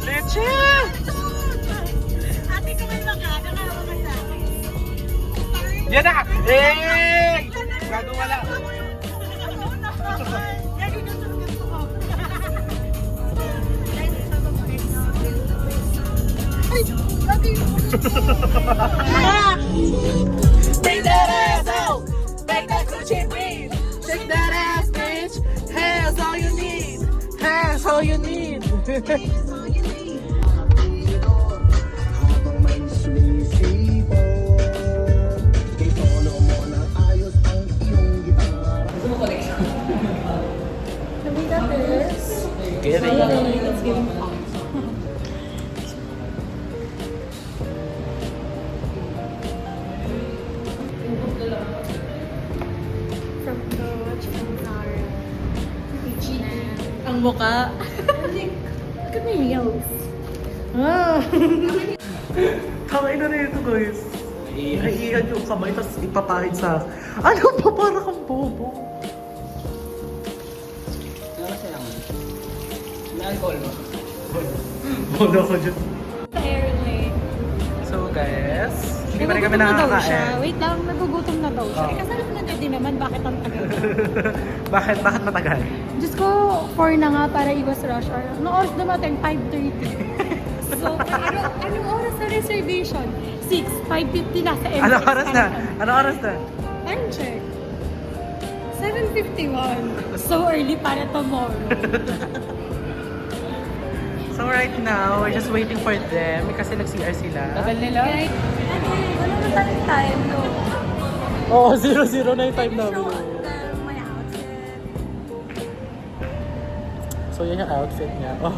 Leche! Ate ko may makaka na ako sa akin. Yan na! Eh! Gago wala. Take that ass out! Make that coochie breathe! Shake that ass, bitch! Hands all you need! Hands all you need! It's giving from Coach, from Zara, H&M. Ang muka. Look at my nails. Kamay na rin ito, guys. Iihan yung kamay, tapos ipapahid sa... Ano ba? Para kang bobo. Ano siya lang? May alcohol ba? Bono ko dyan. Airlane. So, guys, hindi pa rin kami nakakain. Wait lang, nagugutom na daw siya. Oh. Eh, kasama na niya din naman, bakit ang tagal? Bakit matagal? Diyos ko, 4 na nga para iwas rush hour. Anong oras dumating? 5:30. So, anong oras na reservation? 6, 5:50 na sa M6. Ano oras na? Ano oras na? Time check. 7:51. So early para tomorrow. So right now, we're just waiting for them kasi nag-CR sila. Tagal nila. Guys, wala na tayong time, no? Oo, 0-0 na yung time namin. My outfit. So yun yung outfit niya. Oh,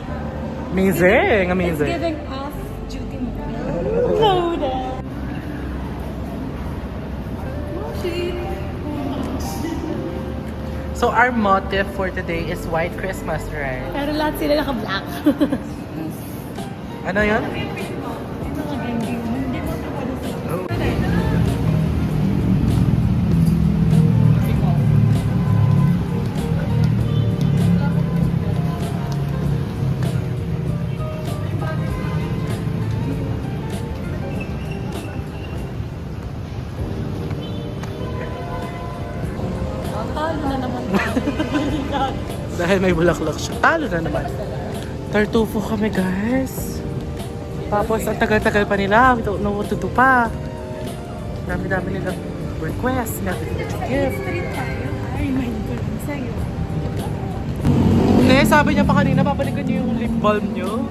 amazing! It's Amazing! giving off duty mo. Loaded. So our motive for today is White Christmas, right? Pero lahat sila naka-black. Ano yun? Oh. Talo na naman. Dahil may bulaklak siya. Talo na naman. Tartufo kami, guys. Tapos, ang tagal-tagal pa nila. We don't know what to do pa. Dami-dami nilang request. Dami nilang gift. Street tayo. I remind ko lang sa'yo. Hindi, sabi niya pa kanina, papalikan niyo yung lip balm niyo.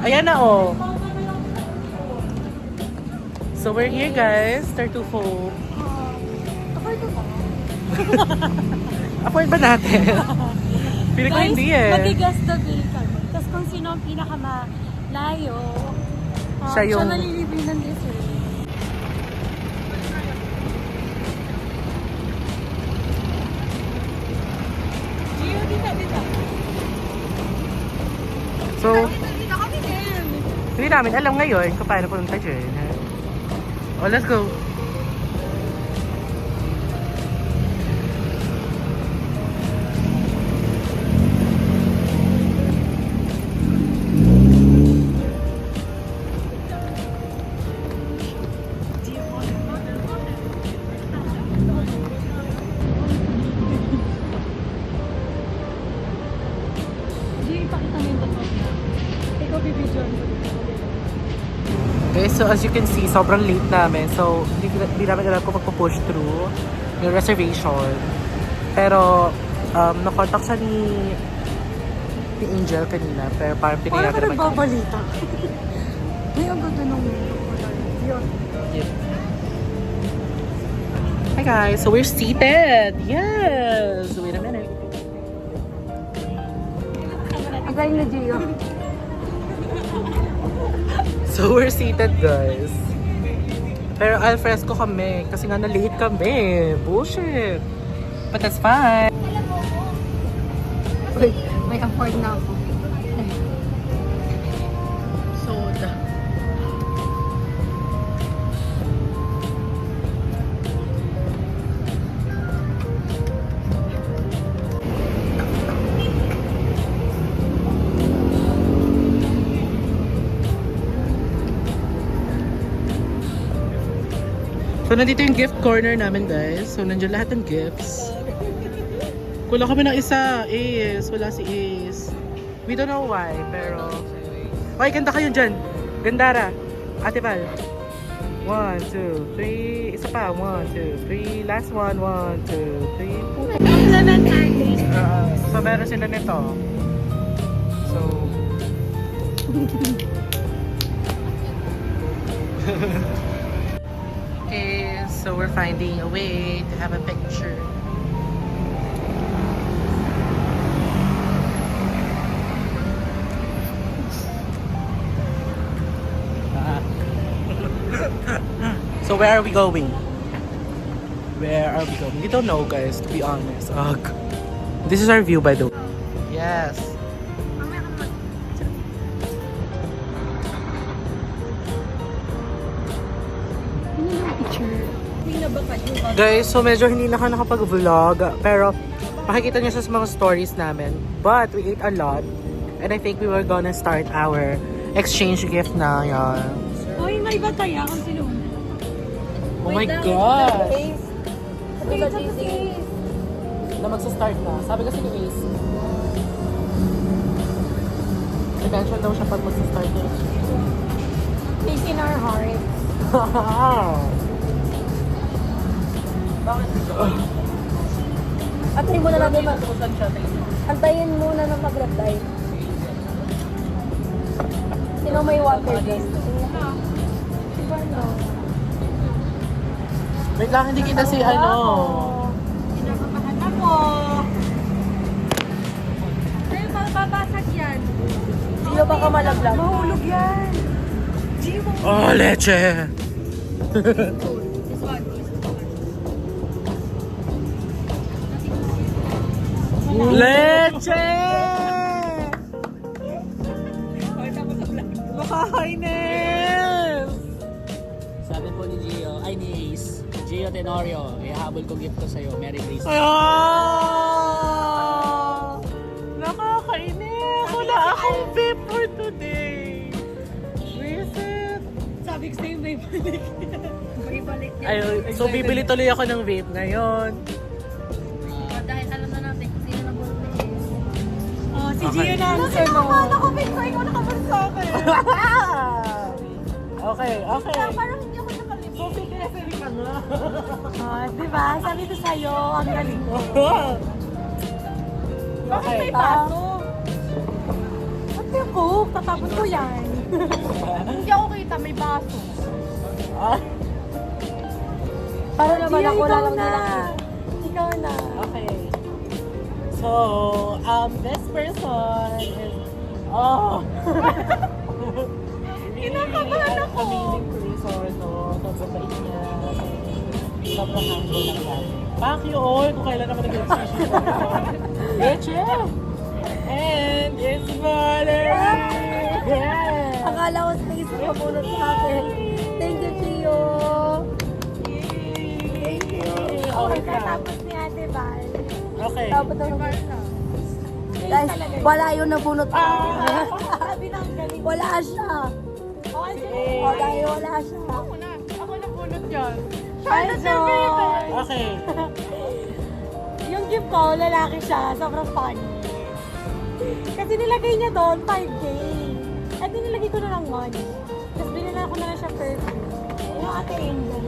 Ayan na, oh. So, we're here, guys. Tartufo. Afford ko ba? Afford ba natin? Pili ko hindi eh. Mag-guess the bill kami. Tapos kung sino ang pinakamalayo, Siya yung- siya nalilibre ng dessert. Gio, dito. So, Dito kami din. hindi namin alam ngayon kung paano punta dyan. Oh, let's go. Gio, ipakita mo yung totoo niya. Ikaw bibidyoan ko dito. Okay, so as you can see, sobrang late namin. So, hindi namin alam kung magpo-push through yung reservation. Pero, nakontak siya ni Angel kanina. Pero parang Parang pinayagan ka naman kami. nagbabalita. May ang ganda nung yun. Yeah. Hi guys, so we're seated. Yes! Wait a minute. Again na Gio. So we're seated, guys. Pero al fresco kami kasi nga na-late kami. Bullshit. But that's fine. Uy, may afford na ako. Soda. So, nandito yung gift corner namin, guys. So, nandiyan lahat ng gifts. Kulang kami ng isa. Ace. Wala si Ace. We don't know why, pero... Okay, ganda kayo dyan. Gandara. Ate Val. 1, 2, 3. Isa pa. 1, 2, 3. Last one. 1, 2, 3. Ang laman tayo. So, meron sila nito. So... Okay, so we're finding a way to have a picture. So where are we going? Where are we going? We don't know, guys, to be honest. Ugh. This is our view, by the way. Yes. Guys, so medyo hindi na ka nakapag-vlog, pero makikita niyo sa mga stories namin. But we ate a lot, and I think we were gonna start our exchange gift na yan. Uy, may iba kaya kung sino? Oh my God! Wait, sa face. Na magsa-start na. Sabi kasi ni Ace. Attention daw siya pag magsa-start na. Face in our hearts. Bakit? Antayin muna natin Antayin muna na mag-reply. Sino may water dyan? Diba no? Wait lang, hindi kita si ano. Kinakabahan ako. Sa'yo babasag yan. Sino ba ka malaglag? Mahulog yan. Gimo. Oh, leche! This one. Leche! Nakakainis! Sabi po ni Gio, ay ni Ace, Gio Tenorio, ihahabol ko gift ko sa'yo. Merry Christmas. Ah! Nakakainis! Wala akong vape for today! Visit! Sabi ko sa'yo may balik. May balik yan. Ay, so bibili tuloy ako ng vape ngayon. Dahil alam na natin kung sino na Oh, si Okay. Gio na answer mo. Ako, Bitcoin ko nakabal sa akin. Okay, okay. Parang hindi ako nakalipot. ka nga. Diba? Sabi ko sa'yo, ang galing ko. Bakit may baso? Ba't yung cook? Tatapos ko yan. Hindi ako kita, may baso. Para naman Gio, ako ikaw lang na. nila. Ikaw na. Okay. So, this person is... Oh! Kinakabahan ako. Amazing person, no? Sobrang bait niya. Sobrang humble lang yan. Pacquiao, kung kailan naman nag-exchange ko. Leche! And it's Valerie! Yeah! Akala ko space mo mabunod sa akin. Thank you, Gio. Thank you! Okay, Okay ka. tapos ni Ate Val. Okay. Dapat ako na. Guys, wala yun nabunot sa akin. Sabi na ang galing. Wala siya. Okay, sige. O, dahil wala siya. Ako na. Ako na bunot yun. Hi, Joy! Okay. Yung gift ko, lalaki siya. Sobrang funny. Kasi nilagay niya doon, 5K. At nilagay ko na lang money. Tapos binila ko na lang siya perfume. Yung Ate Angel.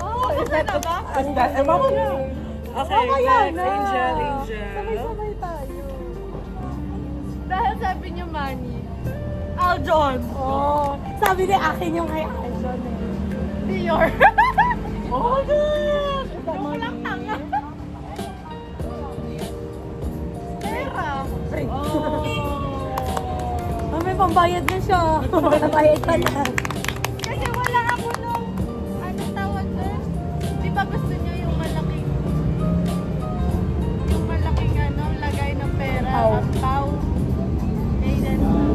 Oh, isa na ba? Ewan ko na. Okay, Kaya next. na. Angel, Angel. Sabay-sabay tayo. Dahil sabi niyo money. Aljon. Oh, sabi ni akin yung kay Aljon eh. Dior. Oh my God! Yung lang tanga. Pera. Oh. May pambayad na siya. Nabayad pa na. Kasi wala ako nung, anong tawag doon? Di ba gusto niyo yung malaking ano, lagay ng pera, Pau. ang pau. Eh, ganun.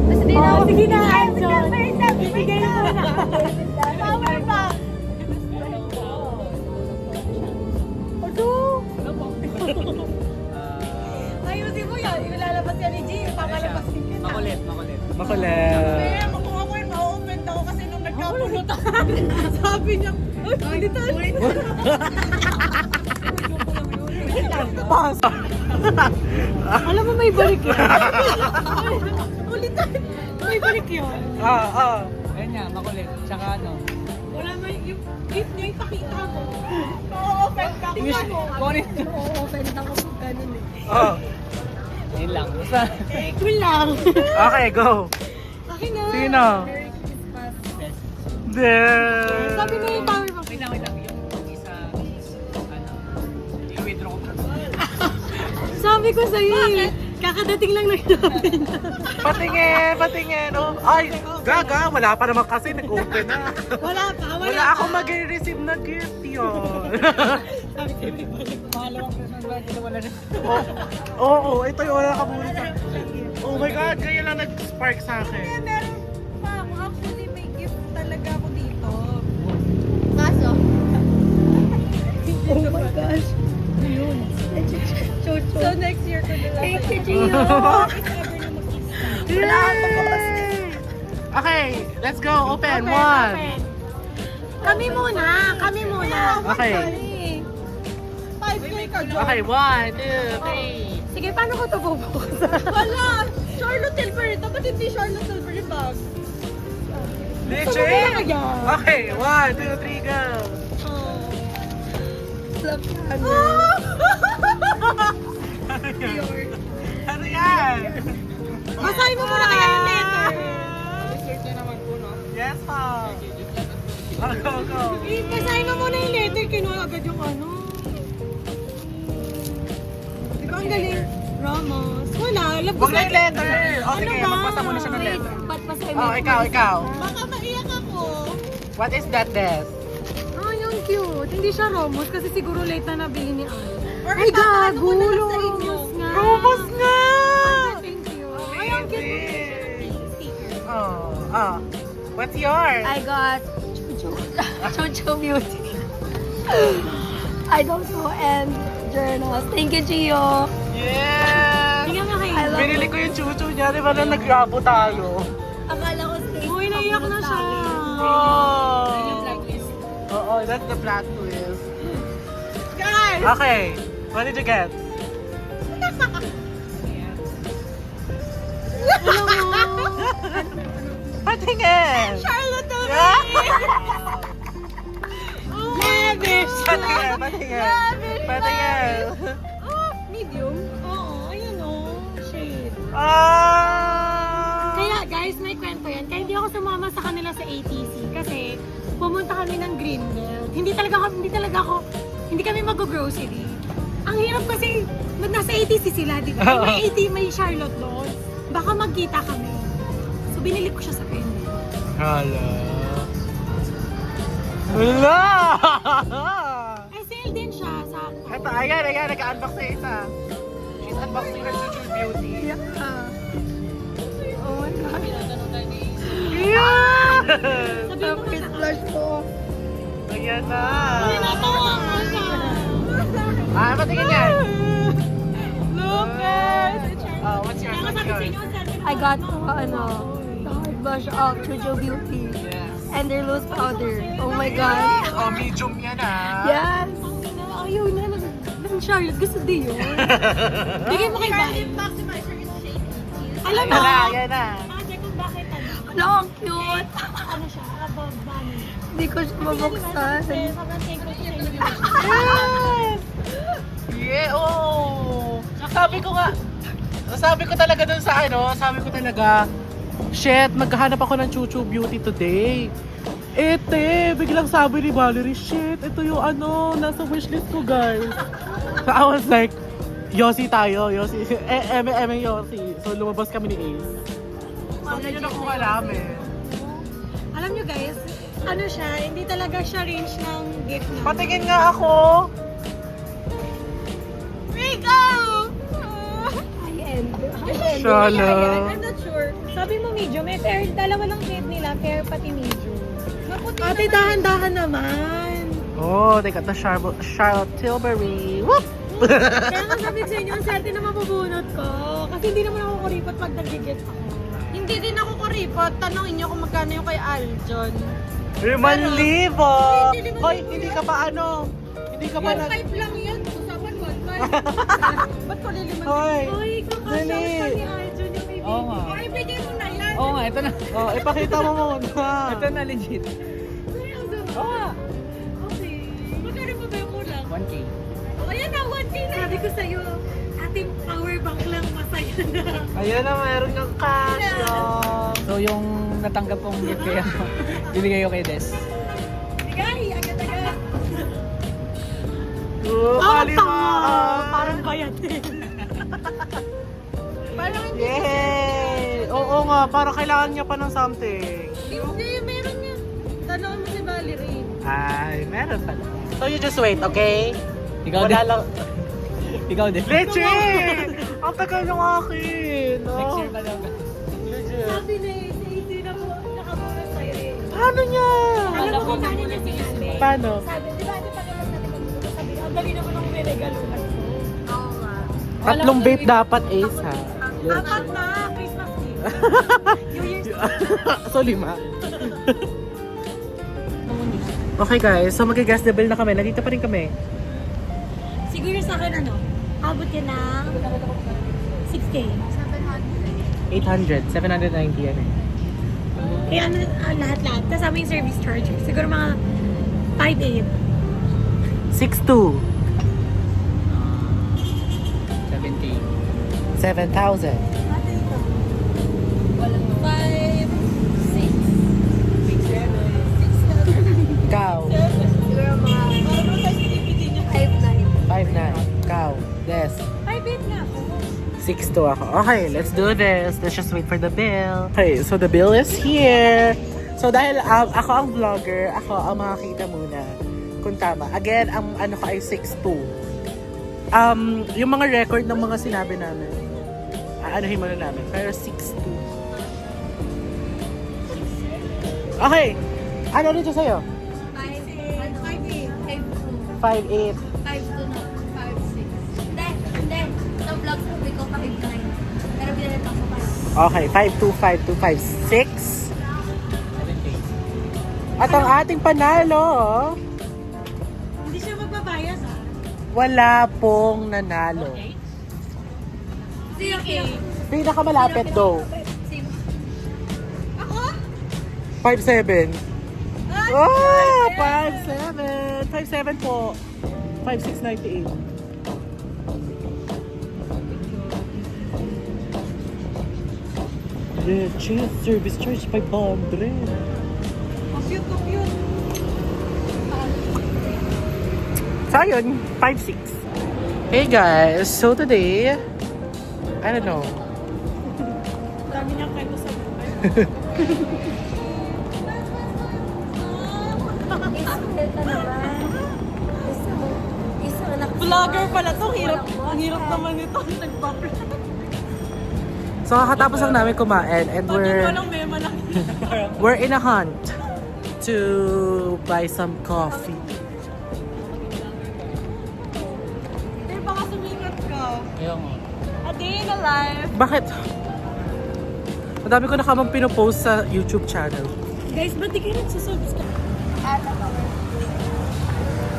Tapos di na ako, sige na, John. Bibigay mo na. Power bank. Ano? Ayusin mo yan, ilalabas yan ni G, papalabas din kita. Makulit, makulit. Makulit. Kaya kung ako yung ma-offend ako kasi nung nagkapulot ako, sabi niya, uy, ulitan. Pas. Alam mo, may balik yun. Ulitan. May balik yun. Ayun nga, makulit. Tsaka ano. Wala may, yung gift niya ipakita mo. Oo-offend ka. Tingnan mo. Kunin. Oo-offend ako kung ganun eh. Ayun lang. Basta. Eh, cool lang. Okay, go. Akin na. Sino? Merry Christmas. There. Sabi mo yung power bank. Wait lang. Yung isa is, ano, i-withdraw ko. Sabi ko sa'yo eh. Kakadating lang namin. Patingin. Oh. Ay, gaga. Wala pa naman kasi. Nag-open na. Wala pa. Wala akong mag-receive na gift yun. Sabi ko, may balik. Pangalawang Christmas ba? Ito wala na. Oo, ito yung wala ka muna sa... Oh my God, kaya lang nag-spark sa akin. Meron pa ako. Actually, may gift talaga ako dito. Kaso, Oh my gosh. Ayun. So next year ko nila. Thank you, Gio. Yay! Okay, let's go. Open. One. Kami muna. Okay. 5K ka, Jo. Okay, 1, 2, 3. Sige, paano ko ito bubukas? Wala! Charlotte Tilbury. Dapat hindi Charlotte Tilbury bag. Legit? yan. Okay, 1, 2, 3, go. Ano yan? Basahin mo muna kaya yung letter. Yes, pa. Go. Basahin mo muna yung letter. Kinuha agad yung ano. Di ba ang galing? Ramos. Wala. Alam ko Huwag na yung letter. O sige, ba? magpasa muna siya ng letter. ba't pa sa'yo? Oh, ikaw. Baka maiyak ako. What is that, Des? Ah, yung cute. Hindi siya Ramos kasi siguro late na nabili ni Al. Or Ay, ipapaano gago. ko na lang sa inyo. Ramos nga. Ramos nga! Thank you. Ay, ang cute. Oh. What's yours? I got Chuchu Beauty. I don't know, and journals. Thank you, Gio. Yes! Tingnan nga kayo. I love Binili ko yung chuchu niya, di ba na nag-grabo tayo? Akala ko stay. Uy, naiyak na siya. Oh! Oo, that's the plot twist. Guys! Okay, what did you get? Alam mo. Patingin! Charlotte Yeah? Lavish! Patingin! Oh, medium? Oo, ayun o. Shade. Ah! Kaya guys, may kwento yan. Kaya hindi ako sumama sa kanila sa ATC kasi pumunta kami ng Greenbelt. Hindi kami mag-grocery. Ang hirap kasi, nasa ATC sila, di ba? May Charlotte doon. Baka magkita kami. So, binili ko siya sa Greenbelt. Hala. Hala! Eh, sale din siya sa Ito, ayan, nag-unbox na isa. She's unboxing her Chuchu Beauty. Oh my God. Yes! Sabi mo na Flash ko. Ayan na. Uy, natawa ko siya. Patingin yan. Lucas! What's yours? Kaya sabi sa inyo, I got the hard blush of Chuchu Beauty. Yes. And their loose powder. Oh my God. Oh, medium yan ah. Yes. Ayaw na. Charlotte, gusto din yun. Bigay mo kay Bani. Alam mo, Yan na. kasi kung bakit Ano, ang cute. ano siya, above Bani. Hindi ko siya mabuksan. Sobrang thank you sa inyo. Yes! Yeah, oh! Sabi ko talaga dun sa shit, maghahanap ako ng Chuchu Beauty today. Biglang sabi ni Valerie, shit, ito yung nasa wishlist ko, guys. So I was like, Yossi tayo, Yossi. Yossi. So lumabas kami ni Ace. So yun yung nakuha namin. Alam nyo guys, ano siya, hindi talaga siya range ng gift na. Patingin nga ako. Rico! High-end. Shala. I'm not sure. Sabi mo medium, fair, dalawa lang shade nila, fair pati medium. Ate, dahan-dahan naman. Oh, they got the Charlotte Tilbury. Whoop! Kaya nga sabi ko sa inyo, ang swerte na mabubunot ko. Kasi hindi naman ako kuripot pag nag-gift ako. Hindi din ako kuripot. Tanongin niyo kung magkano yung kay Aljon. 5,000! Hoy, hindi ka pa ano? Hindi ka pa nag... 5 lang yan. Usapan 1.5. Ba't ko liliman? Hoy! Uy, kakasya Dali. pa ni Arjun yung baby. Oo nga. Ay, bigay mo na yan. Oo nga, ito na. Oh, ipakita mo muna. Ito na legit. Oo nga. Okay. Magkano pa ba yung kulang? 1K. Ayan na, 1K na. Sabi ko sa'yo, ating power bank lang masaya na. Ayan na, mayroon kang cash. So yung natanggap kong gift kaya, bibigay ko kay Des. Bigay, agad-agad. Parang bayad din. Parang hindi. Yay! Oo nga, parang kailangan niya pa ng something. Hindi, meron yan. Tanongin mo si Valerie. Ay, meron pala. So you just wait, okay? Ikaw Wala din. lang. Ikaw din. Legit! Ang tagal ng akin. Next Oh. year pa daw. Legit. Sabi na eh, si Izzy na po, nakamura sa'yo eh. Paano niya? Alam mo kung paano niya sinabi? Paano? Sabi, di ba, pag natin mag-gusto, sabi, ang dali naman ang niregaluhan ko. Oo nga. Tatlong vape dapat, Ace, ha? Apat na, Christmas Eve. New Year's Eve. So, 5. Okay guys, so mag-gas the bill na kami. Nandito pa rin kami. Siguro sa akin ano, abot yan ng 6K. 800, 790 yan eh. Eh ano, lahat-lahat. Kasama yung service charger. Siguro mga 5-8. 6,200. 7K. 7,000. 5, 6. Cow. Siguro mga 5, 5,900. Cow. Des. 5-8 nga ako. 6,200 ako. Okay, let's do this. Let's just wait for the bill. Okay, so the bill is here. So dahil ako ang vlogger, ako ang makakita muna kung tama. Again, ang ano ko ay 6,200. Yung mga record ng mga sinabi namin, aanuhin muna namin. Pero 6,200. Okay. Ano rin ito sa'yo? 5,800. 5, 2 na. 5, 6. Hindi. Sa vlog sabi ko 5, 9. Pero binalit ako pa. Okay, 5,200, 5,200, 5,600. 7K. At ang ating panalo, Hindi siya magbabayad ha. wala pong nanalo. Sige. Pinakamalapit daw. Same. 5,700. Oh, 5,700. 5,700 po. 5,698. Legit service charge 500. Compute, compute. So yun, 5,600. Hey guys, so today, I don't know. Dami niyang kayo sa Ito naman. Isa anak. Vlogger pala to. Hirap. Ang hirap naman ito. Nag-backer. So kakatapos lang namin kumain and Walang mema lang. we're in a hunt to buy some coffee. Eh, baka sumikat ka. Ayun nga. A day in a life. Bakit? Madami ko na kamang pinopost sa YouTube channel. Guys, ba't di kayo nagsusubscribe?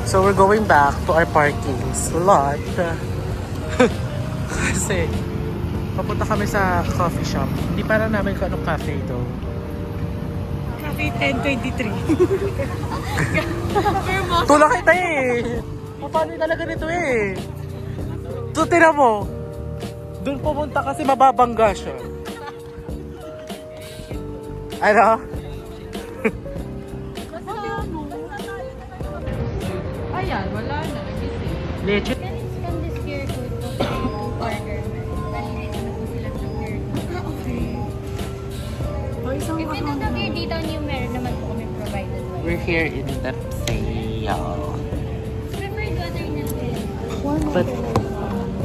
So we're going back to our parking slot. Kasi papunta kami sa coffee shop. Hindi para namin kung anong cafe ito. Cafe 1023. Tulak kita eh! Paano talaga nito eh? So tira mo. Doon pumunta kasi mababangga siya. Ano? Ayan, wala na. Legit. Can you scan this QR code to order? Nalilito na po sila ng QR code. If you don't have your data on you, meron naman po kami provided. We're here in the sale. Preferred water natin. But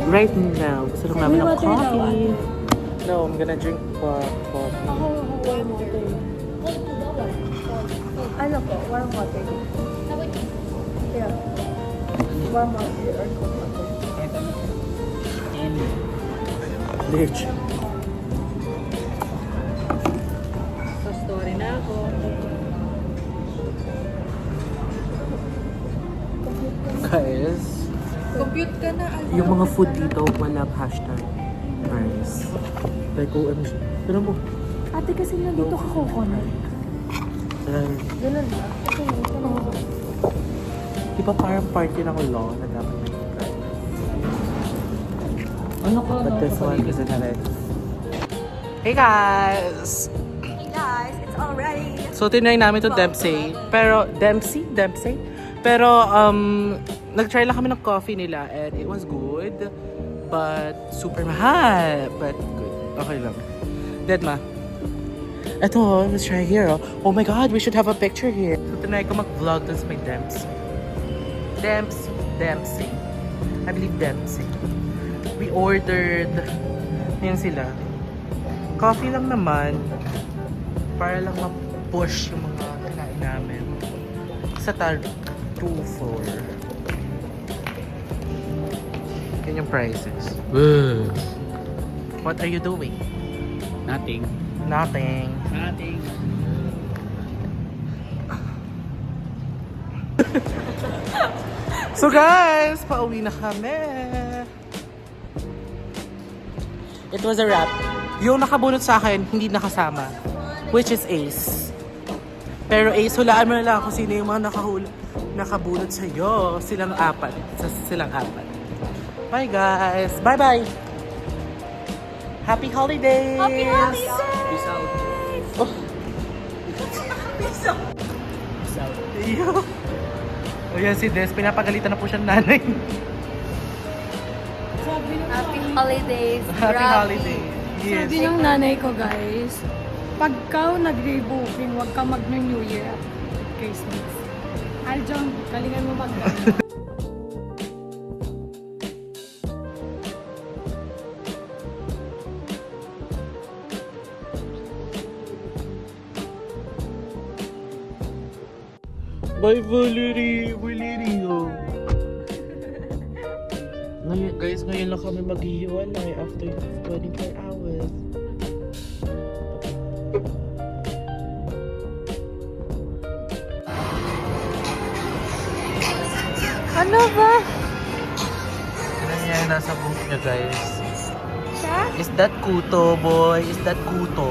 right now, gusto lang namin ng coffee. No, I'm gonna drink coffee. Ano po? Warm water. Yeah. Warm water or cold water? Ito Bitch. Sa story na ako. Guys, Compute ka na. yung mga food dito, wala hashtag price. Like, OMG. Pero mo, Ate, kasi nandito ka coconut. ganun. Di ba parang party ng law na dapat may price? Ano ka? But this one isn't it. Hey guys! Hey guys, it's already. So, tinry namin to Dempsey. Pero, Dempsey? Pero, nag-try lang kami ng coffee nila and it was good. But, super mahal. But, good. Okay lang. Deadma. Eto, let's try here. Oh my God, we should have a picture here. So, tinry ko mag-vlog dun sa may Dempsey. Dempsey. I believe Dempsey. We ordered, yun sila. Coffee lang naman. Para lang ma-push yung mga kinain namin. Sa Tartufo. Yan yung prices. What are you doing? Nothing. Nothing. Nothing. So guys, pauwi na kami. It was a wrap. Yung nakabunot sa akin, hindi nakasama. Which is Ace. Pero Ace, hulaan mo na lang kung sino yung mga nakabunot sa'yo. Silang apat. Bye guys. Bye-bye. Happy holidays. Happy holidays! Peace out. Oh. Peace out. Iyo. O yan si Des, pinapagalitan na po siya ng nanay. Happy holidays. Happy Grabe. holidays. Yes. Sabi ng nanay ko, guys, pag ka nag-rebooking, huwag ka mag-New Year at Christmas. Aljong, galingan mo mag Bye, Valerie! Valerie, oh. Ngayon, guys, ngayon lang kami maghihiwalay after 24 hours. Ano ba? Ano niya nasa book niya, guys? Is that kuto, boy? Is that kuto?